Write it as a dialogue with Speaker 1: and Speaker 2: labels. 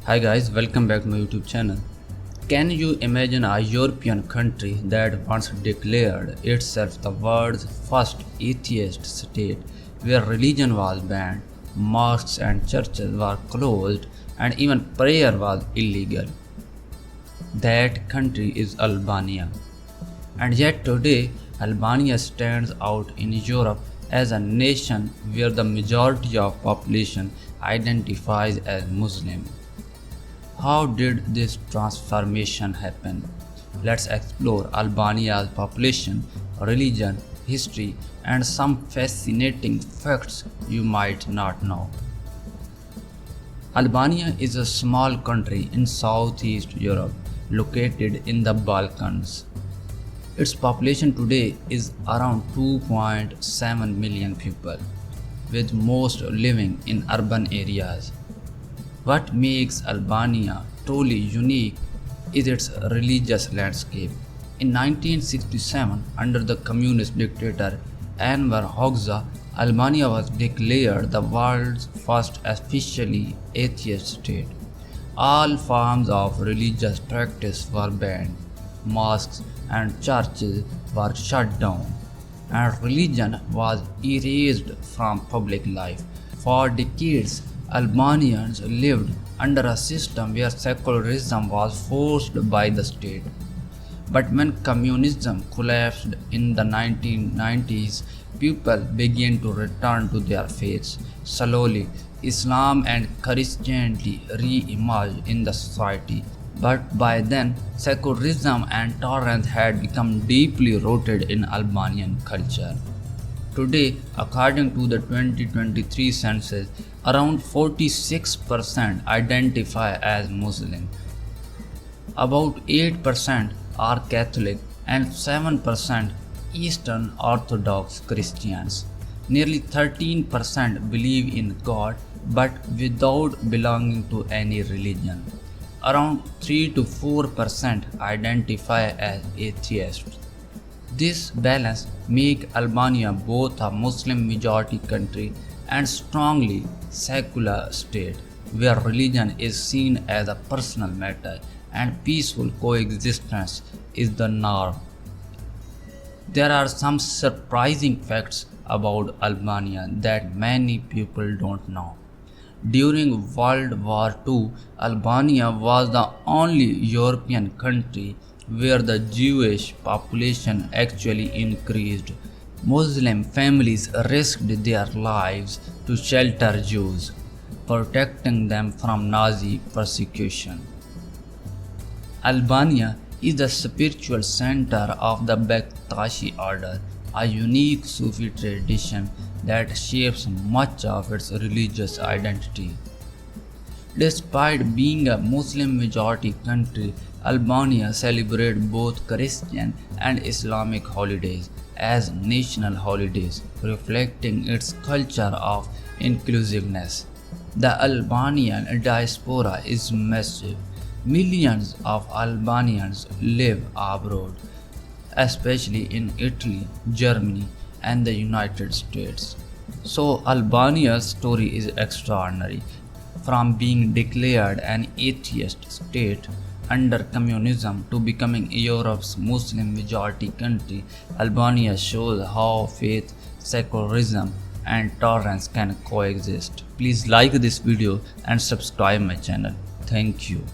Speaker 1: Hi guys, welcome back to my YouTube channel. Can you imagine a European country that once declared itself the world's first atheist state where religion was banned, mosques and churches were closed, and even prayer was illegal? That country is Albania. And yet today, Albania stands out in Europe as a nation where the majority of population identifies as Muslim. How did this transformation happen? Let's explore Albania's population, religion, history, and some fascinating facts you might not know. Albania is a small country in Southeast Europe located in the Balkans. Its population today is around 2.7 million people, with most living in urban areas. What makes Albania truly unique is its religious landscape. In 1967, under the communist dictator Enver Hoxha, Albania was declared the world's first officially atheist state. All forms of religious practice were banned, mosques and churches were shut down, and religion was erased from public life. For decades, Albanians lived under a system where secularism was forced by the state. But when communism collapsed in the 1990s, people began to return to their faiths. Slowly, Islam and Christianity re-emerged in the society. But by then, secularism and tolerance had become deeply rooted in Albanian culture. Today, according to the 2023 census, around 46% identify as Muslim. About 8% are Catholic and 7% Eastern Orthodox Christians. Nearly 13% believe in God but without belonging to any religion. Around 3 to 4% identify as atheists. This balance makes Albania both a Muslim majority country and strongly secular state, where religion is seen as a personal matter and peaceful coexistence is the norm. There are some surprising facts about Albania that many people don't know. During World War II, Albania was the only European country where the Jewish population actually increased. Muslim families risked their lives to shelter Jews, protecting them from Nazi persecution. Albania is the spiritual center of the Bektashi order, a unique Sufi tradition that shapes much of its religious identity. Despite being a Muslim majority country, Albania celebrates both Christian and Islamic holidays as national holidays, reflecting its culture of inclusiveness. The Albanian diaspora is massive. Millions of Albanians live abroad, especially in Italy, Germany, and the United States. So, Albania's story is extraordinary. From being declared an atheist state under communism to becoming Europe's Muslim majority country, Albania shows how faith, secularism, and tolerance can coexist. Please like this video and subscribe my channel. Thank you.